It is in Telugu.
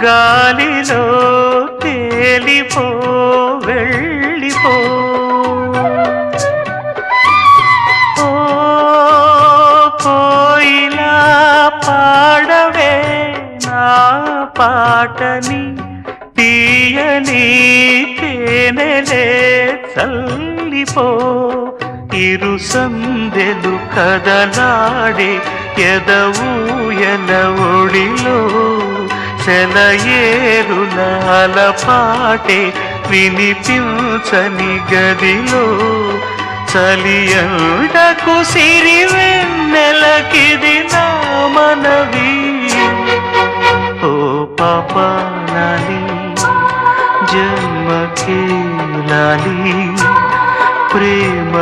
గాలిలో తేలిపో వెళ్ళిపో ఓ కోయిలా పాడవే నా పాటని తీయని తేనెలే చల్లిపో ఇరు సందెలు కదలాడే ఎదవూయల ఒడిలో సెలయేరుల అలపాటే వినిపించని గదిలో చలియండకు సిరివెన్నెలకిది నా మనవి ఓ పాపాలాలి జన్మకే లాలి ప్రేమ